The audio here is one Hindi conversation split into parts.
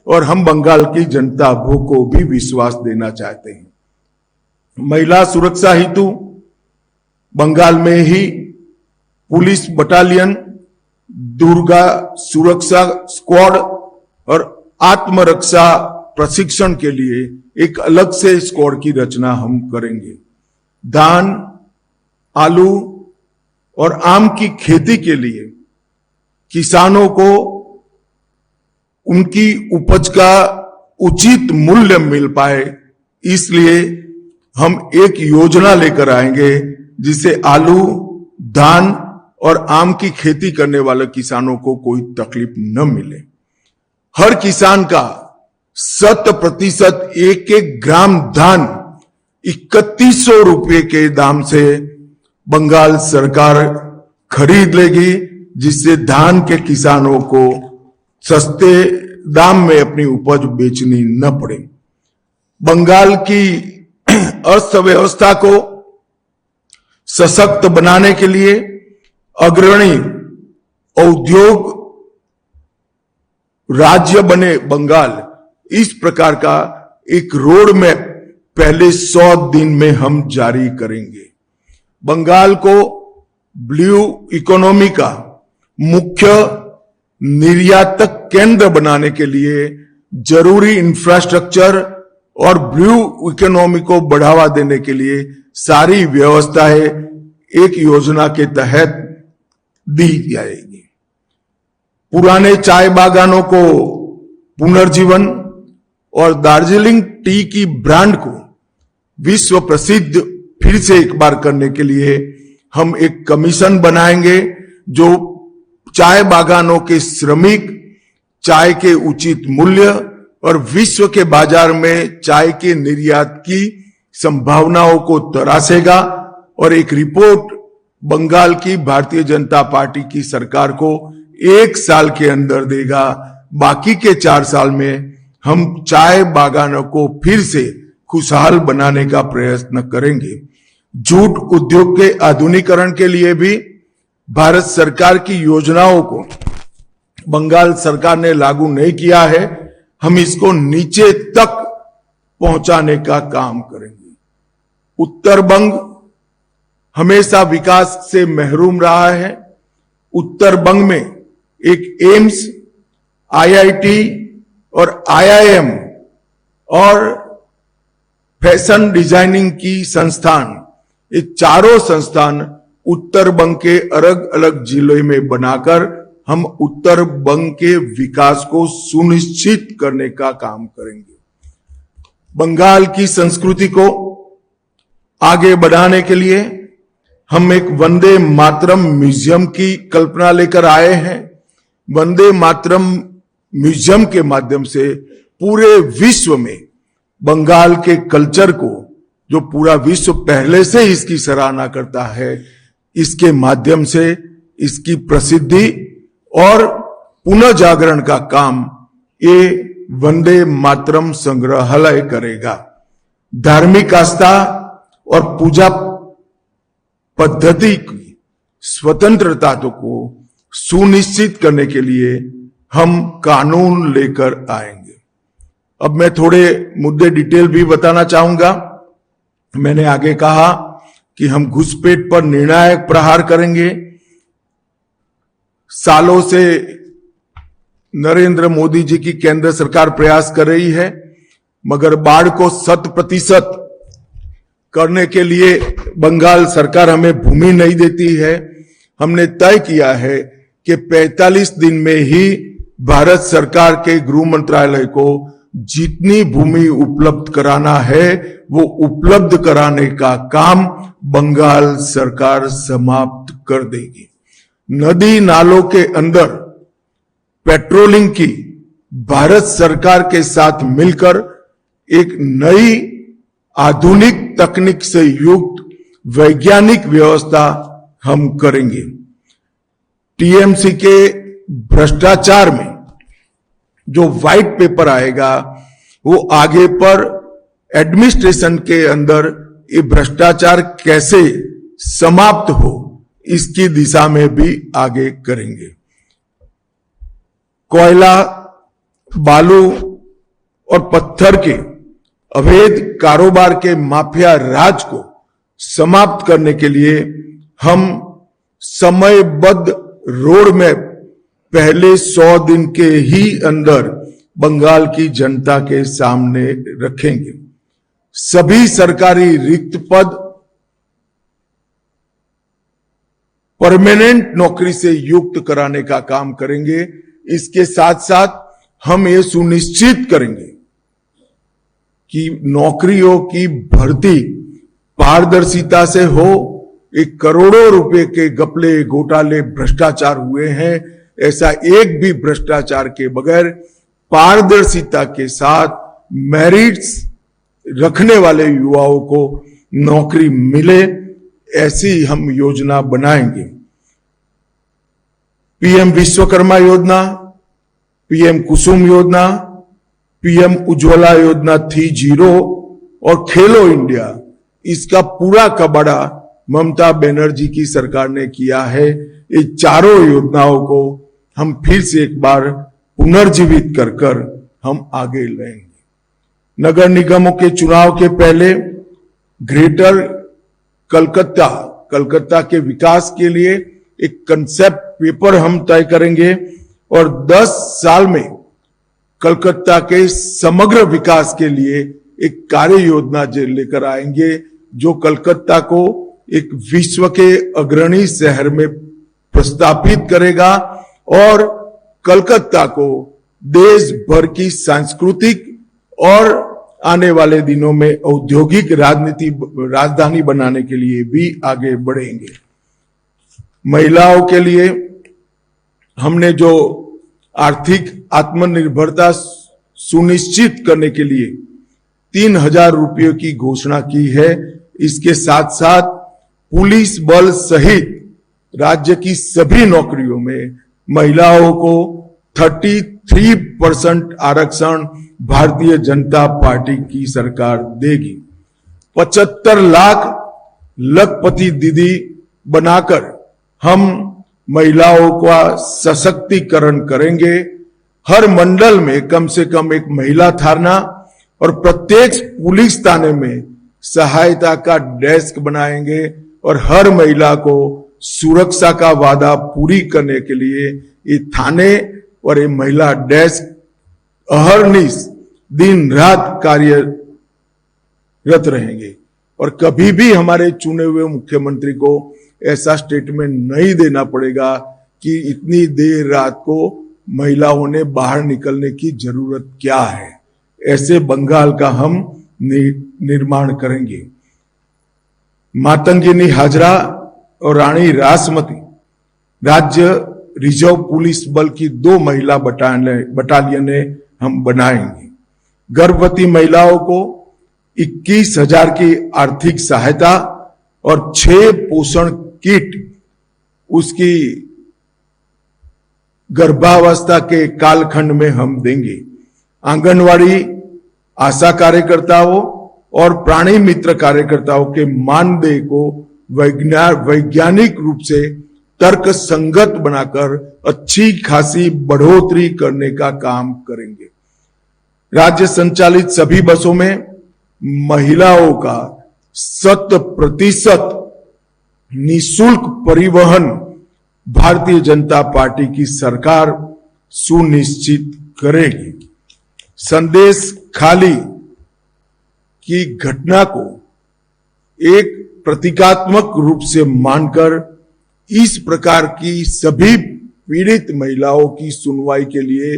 और हम बंगाल की जनता को भी विश्वास देना चाहते हैं। महिला सुरक्षा हेतु बंगाल में ही पुलिस बटालियन, दुर्गा सुरक्षा स्क्वाड और आत्मरक्षा प्रशिक्षण के लिए एक अलग से स्क्वाड की रचना हम करेंगे। धान, आलू और आम की खेती के लिए किसानों को उनकी उपज का उचित मूल्य मिल पाए, इसलिए हम एक योजना लेकर आएंगे जिससे आलू, धान और आम की खेती करने वाले किसानों को कोई तकलीफ न मिले। हर किसान का 100% एक एक ग्राम धान 3100 रुपये के दाम से बंगाल सरकार खरीद लेगी, जिससे धान के किसानों को सस्ते दाम में अपनी उपज बेचनी न पड़े। बंगाल की अर्थव्यवस्था को सशक्त बनाने के लिए अग्रणी औद्योग राज्य बने बंगाल, इस प्रकार का एक रोड मैप पहले 100 दिन में हम जारी करेंगे। बंगाल को ब्लू इकोनॉमी का मुख्य निर्यातक केंद्र बनाने के लिए जरूरी इंफ्रास्ट्रक्चर और ब्लू इकोनॉमी को बढ़ावा देने के लिए सारी व्यवस्थाएं एक योजना के तहत दी जाएगी। पुराने चाय बागानों को पुनर्जीवन और दार्जिलिंग टी की ब्रांड को विश्व प्रसिद्ध फिर से एक बार करने के लिए हम एक कमीशन बनाएंगे जो चाय बागानों के श्रमिक, चाय के उचित मूल्य और विश्व के बाजार में चाय के निर्यात की संभावनाओं को तराशेगा और एक रिपोर्ट बंगाल की भारतीय जनता पार्टी की सरकार को 1 साल के अंदर देगा। बाकी के 4 साल में हम चाय बागानों को फिर से खुशहाल बनाने का प्रयत्न करेंगे। जूट उद्योग के आधुनिकीकरण के लिए भी भारत सरकार की योजनाओं को बंगाल सरकार ने लागू नहीं किया है, हम इसको नीचे तक पहुंचाने का काम करेंगे। उत्तर बंग हमेशा विकास से महरूम रहा है। उत्तर बंग में एक एम्स, आईआईटी और आईआईएम और फैशन डिजाइनिंग की संस्थान, ये चारों संस्थान उत्तर बंग के अलग अलग जिलों में बनाकर हम उत्तर बंग के विकास को सुनिश्चित करने का काम करेंगे। बंगाल की संस्कृति को आगे बढ़ाने के लिए हम एक वंदे मातरम म्यूजियम की कल्पना लेकर आए हैं। वंदे मातरम म्यूजियम के माध्यम से पूरे विश्व में बंगाल के कल्चर को, जो पूरा विश्व पहले से इसकी सराहना करता है, इसके माध्यम से इसकी प्रसिद्धि और पुनः जागरण का काम ये वंदे मातरम संग्रहालय करेगा। धार्मिक आस्था और पूजा पद्धति की स्वतंत्रता को सुनिश्चित करने के लिए हम कानून लेकर आएंगे। अब मैं थोड़े मुद्दे डिटेल भी बताना चाहूंगा। मैंने आगे कहा कि हम घुसपैठ पर निर्णायक प्रहार करेंगे। सालों से नरेंद्र मोदी जी की केंद्र सरकार प्रयास कर रही है, मगर बाढ़ को 100% करने के लिए बंगाल सरकार हमें भूमि नहीं देती है। हमने तय किया है कि 45 दिन में ही भारत सरकार के गृह मंत्रालय को जितनी भूमि उपलब्ध कराना है वो उपलब्ध कराने का काम बंगाल सरकार समाप्त कर देगी। नदी नालों के अंदर पेट्रोलिंग की भारत सरकार के साथ मिलकर एक नई आधुनिक तकनीक से युक्त वैज्ञानिक व्यवस्था हम करेंगे। टीएमसी के भ्रष्टाचार में जो व्हाइट पेपर आएगा वो आगे पर एडमिनिस्ट्रेशन के अंदर ये भ्रष्टाचार कैसे समाप्त हो इसकी दिशा में भी आगे करेंगे। कोयला, बालू और पत्थर के अवैध कारोबार के माफिया राज को समाप्त करने के लिए हम समयबद्ध रोड मैप पहले 100 दिन के ही अंदर बंगाल की जनता के सामने रखेंगे। सभी सरकारी रिक्त पद परमानेंट नौकरी से युक्त कराने का काम करेंगे। इसके साथ साथ हम ये सुनिश्चित करेंगे कि नौकरियों की भर्ती पारदर्शिता से हो। एक करोड़ों रुपए के घपले, घोटाले, भ्रष्टाचार हुए हैं, ऐसा एक भी भ्रष्टाचार के बगैर पारदर्शिता के साथ मेरिट्स रखने वाले युवाओं को नौकरी मिले, ऐसी हम योजना बनाएंगे। पीएम विश्वकर्मा योजना, पीएम कुसुम योजना, पीएम उज्ज्वला योजना थी 0 और खेलो इंडिया, इसका पूरा कबाड़ा ममता बनर्जी की सरकार ने किया है। ये चारों योजनाओं को हम फिर से एक बार पुनर्जीवित कर कर हम आगे लाएंगे। नगर निगमों के चुनाव के पहले ग्रेटर कलकत्ता के विकास के लिए एक कंसेप्ट पेपर हम तय करेंगे और 10 साल में कलकत्ता के समग्र विकास के लिए एक कार्य योजना लेकर आएंगे, जो कलकत्ता को एक विश्व के अग्रणी शहर में प्रस्थापित करेगा और कलकत्ता को देश भर की सांस्कृतिक और आने वाले दिनों में औद्योगिक राजधानी बनाने के लिए भी आगे बढ़ेंगे। महिलाओं के लिए हमने जो आर्थिक आत्मनिर्भरता सुनिश्चित करने के लिए 3,000 रुपयों की घोषणा की है। इसके साथ साथ पुलिस बल सहित राज्य की सभी नौकरियों में महिलाओं को 33% आरक्षण भारतीय जनता पार्टी की सरकार देगी। 75 लाख लखपति दीदी बनाकर हम महिलाओं का सशक्तिकरण करेंगे। हर मंडल में कम से कम एक महिला थाना और प्रत्येक पुलिस थाने में सहायता का डेस्क बनाएंगे और हर महिला को सुरक्षा का वादा पूरी करने के लिए ये थाने और ये महिला डेस्क अहर्निश दिन रात कार्यरत रहेंगे। और कभी भी हमारे चुने हुए मुख्यमंत्री को ऐसा स्टेटमेंट नहीं देना पड़ेगा कि इतनी देर रात को महिलाओं ने बाहर निकलने की जरूरत क्या है। ऐसे बंगाल का हम निर्माण करेंगे। मातंगिनी हाजरा और रानी रासमती राज्य रिजर्व पुलिस बल की 2 महिला बटालियने हम बनाएंगे। गर्भवती महिलाओं को 21,000 की आर्थिक सहायता और 6 पोषण किट उसकी गर्भावस्था के कालखंड में हम देंगे। आंगनवाड़ी आशा कार्यकर्ताओं और प्राणी मित्र कार्यकर्ताओं के मानदेय को वैज्ञानिक रूप से तर्क संगत बनाकर अच्छी खासी बढ़ोतरी करने का काम करेंगे। राज्य संचालित सभी बसों में महिलाओं का 100% निःशुल्क परिवहन भारतीय जनता पार्टी की सरकार सुनिश्चित करेगी। संदेश खाली की घटना को एक प्रतीकात्मक रूप से मानकर इस प्रकार की सभी पीड़ित महिलाओं की सुनवाई के लिए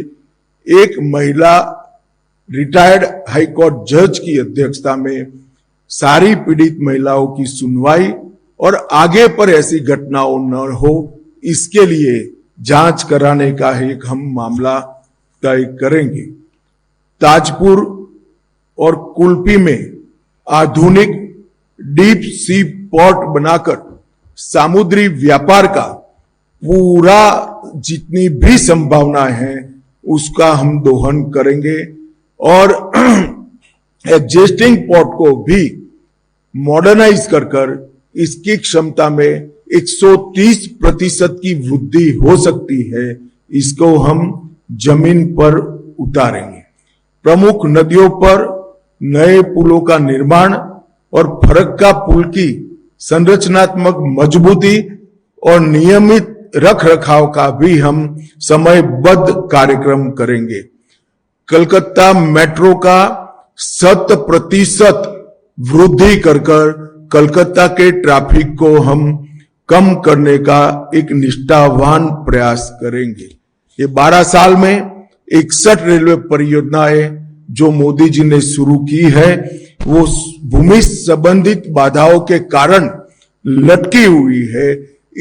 एक महिला रिटायर्ड हाईकोर्ट जज की अध्यक्षता में सारी पीड़ित महिलाओं की सुनवाई और आगे पर ऐसी घटनाओं न हो, इसके लिए जांच कराने का एक हम मामला तय करेंगे। ताजपुर और कुल्पी में आधुनिक डीप सी पोर्ट बनाकर समुद्री व्यापार का पूरा जितनी भी संभावनाएं हैं उसका हम दोहन करेंगे और एग्जिस्टिंग पोर्ट को भी मॉडर्नाइज कर इसकी क्षमता में 130% की वृद्धि हो सकती है। इसको हम जमीन पर उतारेंगे। प्रमुख नदियों पर नए पुलों का निर्माण और फरक्का पुल की संरचनात्मक मजबूती और नियमित रखरखाव का भी हम समयबद्ध कार्यक्रम करेंगे। कलकत्ता मेट्रो का 100% वृद्धि कर कलकत्ता के ट्रैफिक को हम कम करने का एक निष्ठावान प्रयास करेंगे। ये 12 साल में 61 रेलवे परियोजनाएं जो मोदी जी ने शुरू की है वो भूमि संबंधित बाधाओं के कारण लटकी हुई है।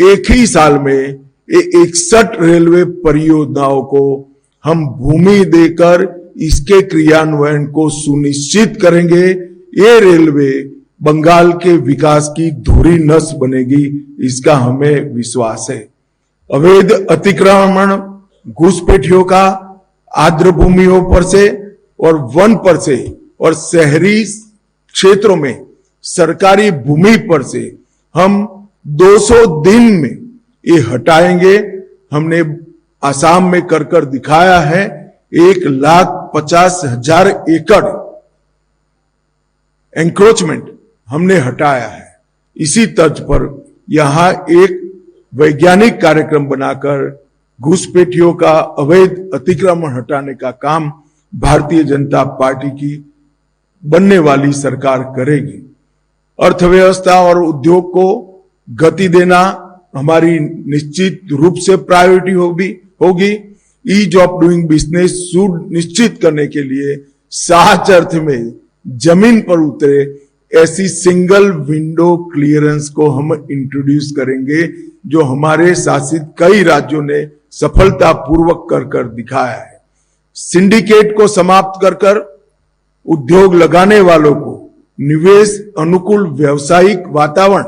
एक ही साल में 61 रेलवे परियोजनाओं को हम भूमि देकर इसके क्रियान्वयन को सुनिश्चित करेंगे। ये रेलवे बंगाल के विकास की धुरी नस बनेगी, इसका हमें विश्वास है। अवैध अतिक्रमण, घुसपैठियों का आर्द्र भूमियों पर से और वन पर से और शहरी क्षेत्रों में सरकारी भूमि पर से हम 200 दिन में ये हटाएंगे। हमने आसाम में कर दिखाया है। 1,50,000 एकड़ एंक्रोचमेंट हमने हटाया है। इसी तर्ज पर यहां एक वैज्ञानिक कार्यक्रम बनाकर घुसपैठियों का अवैध अतिक्रमण हटाने का काम भारतीय जनता पार्टी की बनने वाली सरकार करेगी। अर्थव्यवस्था और उद्योग को गति देना हमारी निश्चित रूप से प्रायोरिटी होगी। ईज ऑफ डूइंग बिजनेस सुनिश्चित करने के लिए सच अर्थ में जमीन पर उतरे ऐसी सिंगल विंडो क्लियरेंस को हम इंट्रोड्यूस करेंगे, जो हमारे शासित कई राज्यों ने सफलतापूर्वक कर दिखाया है। सिंडिकेट को समाप्त कर उद्योग लगाने वालों को निवेश अनुकूल व्यावसायिक वातावरण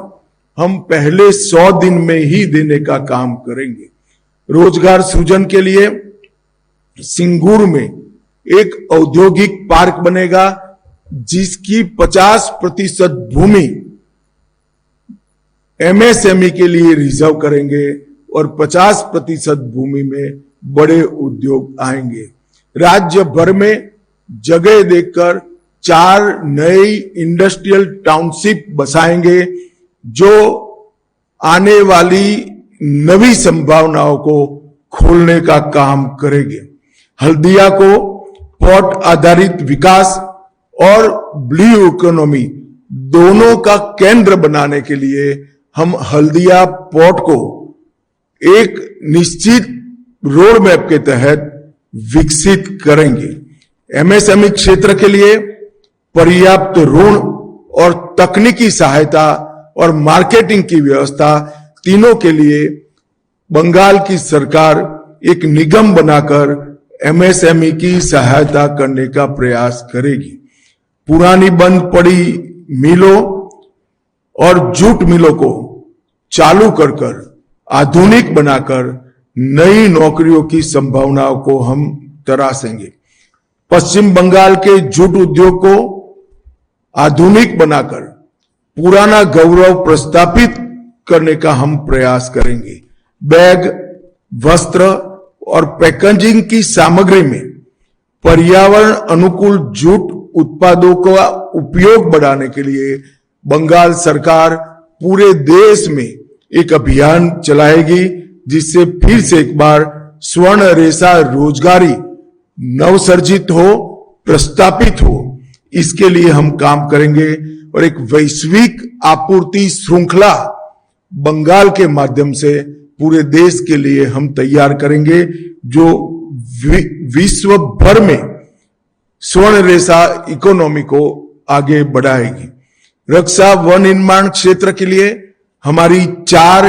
हम पहले 100 दिन में ही देने का काम करेंगे। रोजगार सृजन के लिए सिंगूर में एक औद्योगिक पार्क बनेगा, जिसकी 50% भूमि एमएसएमई के लिए रिजर्व करेंगे और 50% भूमि में बड़े उद्योग आएंगे। राज्य भर में जगह देखकर 4 नई इंडस्ट्रियल टाउनशिप बसाएंगे, जो आने वाली नवी संभावनाओं को खोलने का काम करेंगे। हल्दिया को पोर्ट आधारित विकास और ब्लू इकोनॉमी दोनों का केंद्र बनाने के लिए हम हल्दिया पोर्ट को एक निश्चित रोड मैप के तहत विकसित करेंगे। एमएसएमई क्षेत्र के लिए पर्याप्त ऋण और तकनीकी सहायता और मार्केटिंग की व्यवस्था तीनों के लिए बंगाल की सरकार एक निगम बनाकर एमएसएमई की सहायता करने का प्रयास करेगी। पुरानी बंद पड़ी मिलों और जूट मिलों को चालू कर आधुनिक बनाकर नई नौकरियों की संभावनाओं को हम तराशेंगे। पश्चिम बंगाल के जूट उद्योग को आधुनिक बनाकर पुराना गौरव प्रस्थापित करने का हम प्रयास करेंगे। बैग, वस्त्र और पैकेजिंग की सामग्री में पर्यावरण अनुकूल जूट उत्पादों का उपयोग बढ़ाने के लिए बंगाल सरकार पूरे देश में एक अभियान चलाएगी, जिससे फिर से एक बार स्वर्ण रेशा रोजगारी नवसर्जित हो, प्रस्तापित हो। इसके लिए हम काम करेंगे और एक वैश्विक आपूर्ति श्रृंखला बंगाल के माध्यम से पूरे देश के लिए हम तैयार करेंगे, जो विश्व भर में स्वर्ण रेशा इकोनॉमी को आगे बढ़ाएगी। रक्षा व निर्माण क्षेत्र के लिए हमारी 4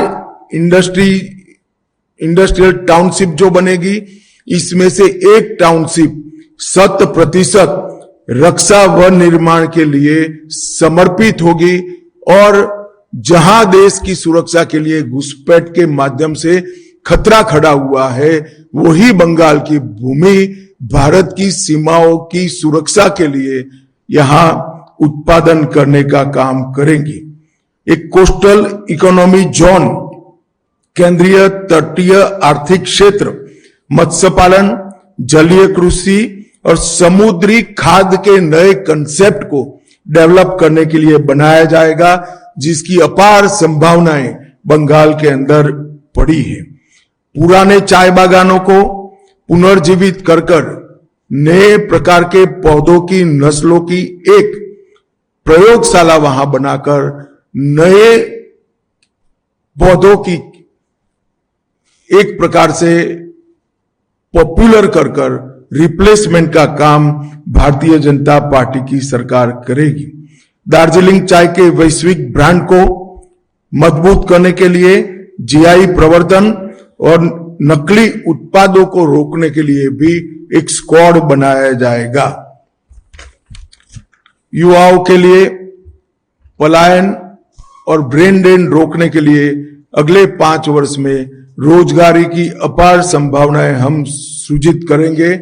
इंडस्ट्रियल टाउनशिप जो बनेगी, इसमें से एक टाउनशिप 100% रक्षा व निर्माण के लिए समर्पित होगी और जहां देश की सुरक्षा के लिए घुसपैठ के माध्यम से खतरा खड़ा हुआ है, वही बंगाल की भूमि भारत की सीमाओं की सुरक्षा के लिए यहां उत्पादन करने का काम करेंगी। एक कोस्टल इकोनॉमी जोन, केंद्रीय तटीय आर्थिक क्षेत्र, मत्स्य पालन, जलीय कृषि और समुद्री खाद्य के नए कंसेप्ट को डेवलप करने के लिए बनाया जाएगा, जिसकी अपार संभावनाएं बंगाल के अंदर पड़ी है। पुराने चाय बागानों को पुनर्जीवित कर नए प्रकार के पौधों की नस्लों की एक प्रयोगशाला वहां बनाकर नए पौधों की एक प्रकार से पॉपुलर कर रिप्लेसमेंट का काम भारतीय जनता पार्टी की सरकार करेगी। दार्जिलिंग चाय के वैश्विक ब्रांड को मजबूत करने के लिए जीआई प्रवर्तन और नकली उत्पादों को रोकने के लिए भी एक स्क्वाड बनाया जाएगा। युवाओं के लिए पलायन और ब्रेन ड्रेन रोकने के लिए अगले 5 वर्ष में रोजगारी की अपार संभावनाएं हम सृजित करेंगे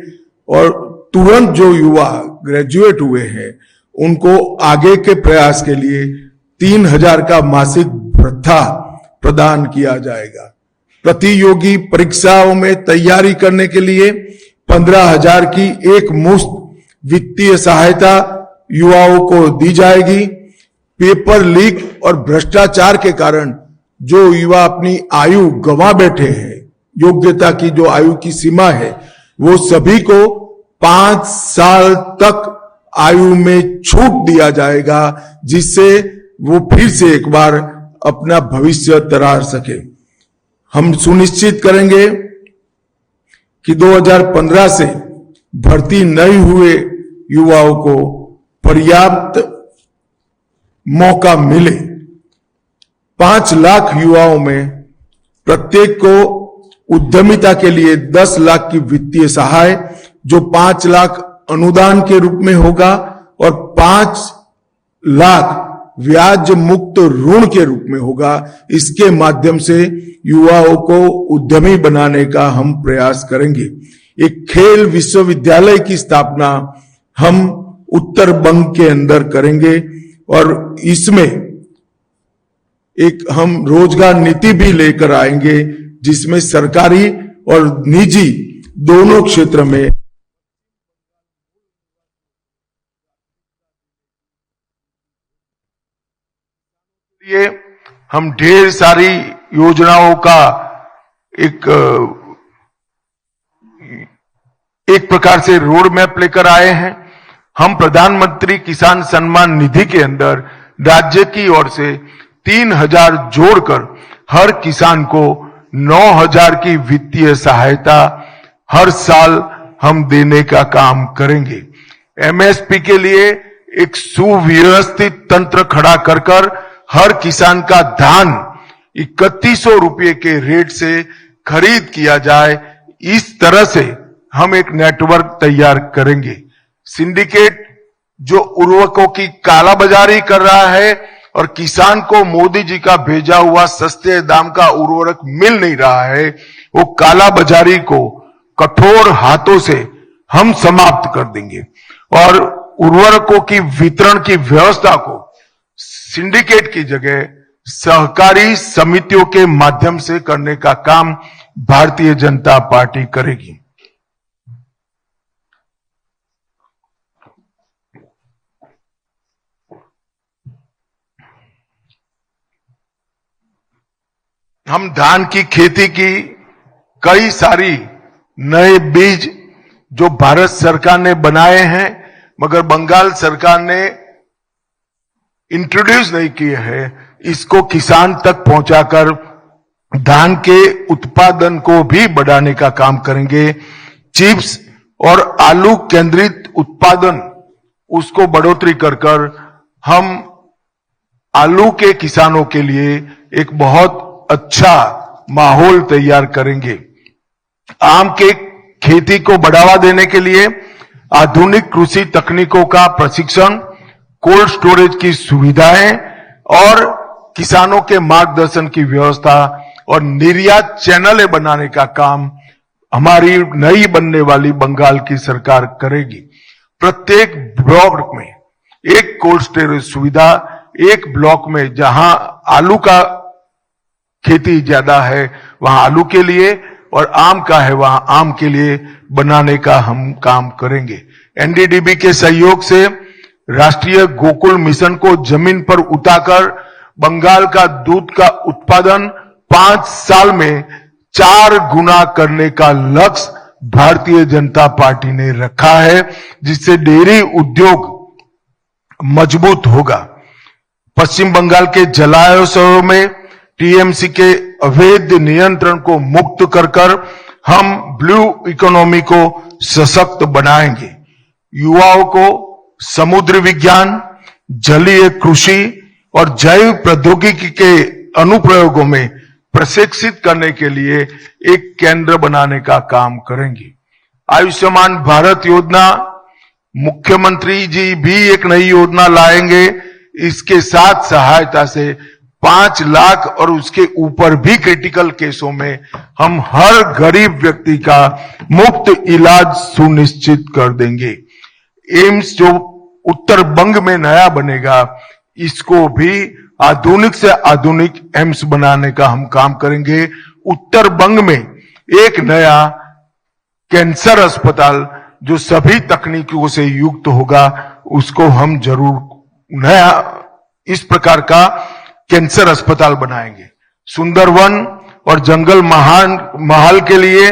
और तुरंत जो युवा ग्रेजुएट हुए हैं उनको आगे के प्रयास के लिए 3,000 का मासिक भत्ता प्रदान किया जाएगा। प्रतियोगी परीक्षाओं में तैयारी करने के लिए 15,000 की एक मुफ्त वित्तीय सहायता युवाओं को दी जाएगी। पेपर लीक और भ्रष्टाचार के कारण जो युवा अपनी आयु गंवा बैठे हैं, योग्यता की जो आयु की सीमा है, वो सभी को 5 साल तक आयु में छूट दिया जाएगा, जिससे वो फिर से एक बार अपना भविष्य तरार सके। हम सुनिश्चित करेंगे कि 2015 से भर्ती नहीं हुए युवाओं को पर्याप्त मौका मिले। 5 लाख युवाओं में प्रत्येक को उद्यमिता के लिए 10 लाख की वित्तीय सहाय, जो 5 लाख अनुदान के रूप में होगा और 5 लाख ब्याज मुक्त ऋण के रूप में होगा। इसके माध्यम से युवाओं को उद्यमी बनाने का हम प्रयास करेंगे। एक खेल विश्वविद्यालय की स्थापना हम उत्तर बंग के अंदर करेंगे और इसमें एक हम रोजगार नीति भी लेकर आएंगे, जिसमें सरकारी और निजी दोनों क्षेत्र में ये हम ढेर सारी योजनाओं का एक प्रकार से रोड मैप लेकर आए हैं। हम प्रधानमंत्री किसान सम्मान निधि के अंदर राज्य की ओर से 3,000 जोड़कर हर किसान को 9,000 की वित्तीय सहायता हर साल हम देने का काम करेंगे। एमएसपी के लिए एक सुव्यवस्थित तंत्र खड़ा कर हर किसान का धान 3100 रुपये के रेट से खरीद किया जाए। इस तरह से हम एक नेटवर्क तैयार करेंगे। सिंडिकेट जो उर्वरकों की कालाबाजारी कर रहा है और किसान को मोदी जी का भेजा हुआ सस्ते दाम का उर्वरक मिल नहीं रहा है, वो कालाबाजारी को कठोर हाथों से हम समाप्त कर देंगे और उर्वरकों की वितरण की व्यवस्था को सिंडिकेट की जगह सहकारी समितियों के माध्यम से करने का काम भारतीय जनता पार्टी करेगी। हम धान की खेती की कई सारी नए बीज जो भारत सरकार ने बनाए हैं, मगर बंगाल सरकार ने इंट्रोड्यूस नहीं किए हैं, इसको किसान तक पहुंचाकर धान के उत्पादन को भी बढ़ाने का काम करेंगे। चिप्स और आलू केंद्रित उत्पादन उसको बढ़ोतरी कर हम आलू के किसानों के लिए एक बहुत अच्छा माहौल तैयार करेंगे। आम के खेती को बढ़ावा देने के लिए आधुनिक कृषि तकनीकों का प्रशिक्षण, कोल्ड स्टोरेज की सुविधाएं और किसानों के मार्गदर्शन की व्यवस्था और निर्यात चैनलें बनाने का काम हमारी नई बनने वाली बंगाल की सरकार करेगी। प्रत्येक ब्लॉक में एक कोल्ड स्टोरेज सुविधा, एक ब्लॉक में जहां आलू का खेती ज्यादा है वहां आलू के लिए और आम का है वहां आम के लिए बनाने का हम काम करेंगे। एनडीडीबी के सहयोग से राष्ट्रीय गोकुल मिशन को जमीन पर उतारकर बंगाल का दूध का उत्पादन 5 साल में 4 गुना करने का लक्ष्य भारतीय जनता पार्टी ने रखा है, जिससे डेयरी उद्योग मजबूत होगा। पश्चिम बंगाल के जलाशयों में टीएमसी के अवैध नियंत्रण को मुक्त कर हम ब्लू इकोनॉमी को सशक्त बनाएंगे। युवाओं को समुद्री विज्ञान, जलीय कृषि और जैव प्रौद्योगिकी के अनुप्रयोगों में प्रशिक्षित करने के लिए एक केंद्र बनाने का काम करेंगे। आयुष्मान भारत योजना, मुख्यमंत्री जी भी एक नई योजना लाएंगे। इसके साथ सहायता से 5 लाख और उसके ऊपर भी क्रिटिकल केसों में हम हर गरीब व्यक्ति का मुफ्त इलाज सुनिश्चित कर देंगे। एम्स जो उत्तर बंग में नया बनेगा, इसको भी आधुनिक से आधुनिक एम्स बनाने का हम काम करेंगे। उत्तर बंग में एक नया कैंसर अस्पताल जो सभी तकनीकों से युक्त होगा, उसको हम जरूर नया इस प्रकार का कैंसर अस्पताल बनाएंगे। सुंदरवन और जंगल महल के लिए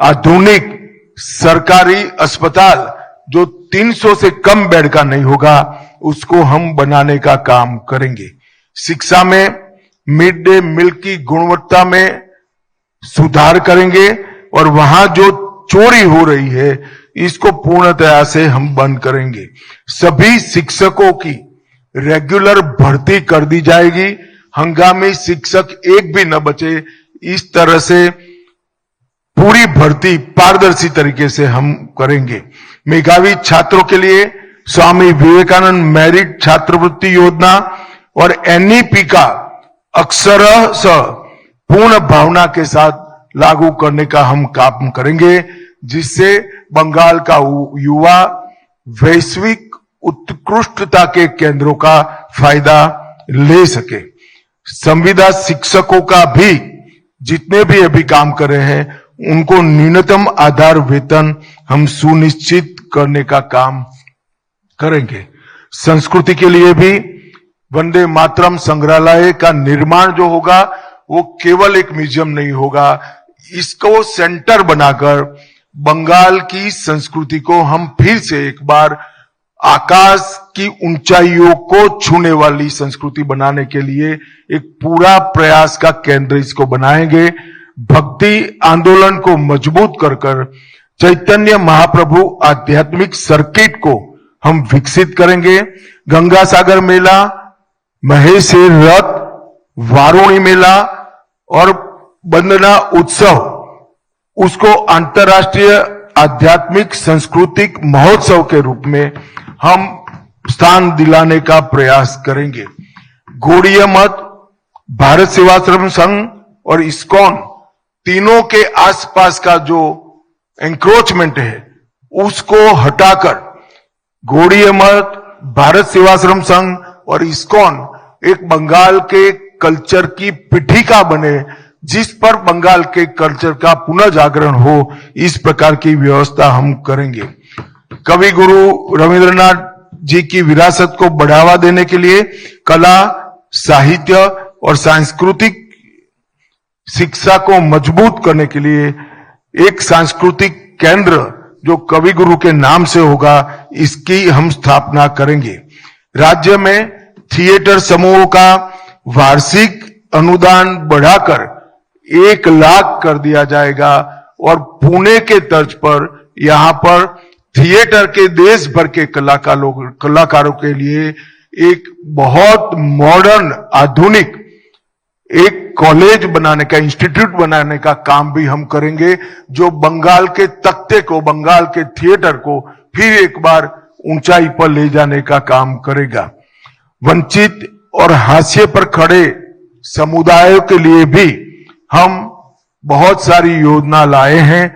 आधुनिक सरकारी अस्पताल जो 300 से कम बेड का नहीं होगा, उसको हम बनाने का काम करेंगे। शिक्षा में मिड डे मील की गुणवत्ता में सुधार करेंगे और वहां जो चोरी हो रही है, इसको पूर्णतया से हम बंद करेंगे। सभी शिक्षकों की रेगुलर भर्ती कर दी जाएगी, हंगामी शिक्षक एक भी न बचे। इस तरह से पूरी भर्ती पारदर्शी तरीके से हम करेंगे। मेधावी छात्रों के लिए स्वामी विवेकानंद मेरिट छात्रवृत्ति योजना और एनईपी का अक्षरशः पूर्ण भावना के साथ लागू करने का हम काम करेंगे, जिससे बंगाल का युवा वैश्विक उत्कृष्टता के केंद्रों का फायदा ले सके। संविदा शिक्षकों का भी जितने भी अभी काम कर रहे हैं, उनको न्यूनतम आधार वेतन हम सुनिश्चित करने का काम करेंगे। संस्कृति के लिए भी वंदे मातरम संग्रहालय का निर्माण जो होगा, वो केवल एक म्यूजियम नहीं होगा, इसको सेंटर बनाकर बंगाल की संस्कृति को हम फिर से एक बार आकाश की ऊंचाइयों को छूने वाली संस्कृति बनाने के लिए एक पूरा प्रयास का केंद्र इसको बनाएंगे। भक्ति आंदोलन को मजबूत कर चैतन्य महाप्रभु आध्यात्मिक सर्किट को हम विकसित करेंगे। गंगा सागर मेला, महेश्वर रथ, वारुणी मेला और वंदना उत्सव, उसको अंतर्राष्ट्रीय आध्यात्मिक सांस्कृतिक महोत्सव के रूप में हम स्थान दिलाने का प्रयास करेंगे। गौड़ीय मठ, भारत सेवाश्रम संघ और इस्कॉन, तीनों के आसपास का जो एंक्रोचमेंट है, उसको हटाकर गौड़ीय मठ, भारत सेवाश्रम संघ और इस्कॉन एक बंगाल के कल्चर की पीठिका बने, जिस पर बंगाल के कल्चर का पुनः जागरण हो, इस प्रकार की व्यवस्था हम करेंगे। कवि गुरु रविंद्रनाथ जी की विरासत को बढ़ावा देने के लिए कला, साहित्य और सांस्कृतिक शिक्षा को मजबूत करने के लिए एक सांस्कृतिक केंद्र जो कवि गुरु के नाम से होगा, इसकी हम स्थापना करेंगे। राज्य में थिएटर समूहों का वार्षिक अनुदान बढ़ाकर 1 लाख कर दिया जाएगा और पुणे के तर्ज पर यहां पर थिएटर के देश भर के कलाकारों के लिए एक बहुत मॉडर्न आधुनिक एक कॉलेज बनाने का, इंस्टीट्यूट बनाने का काम भी हम करेंगे, जो बंगाल के तख्ते को, बंगाल के थिएटर को फिर एक बार ऊंचाई पर ले जाने का काम करेगा। वंचित और हाशिए पर खड़े समुदायों के लिए भी हम बहुत सारी योजना लाए हैं।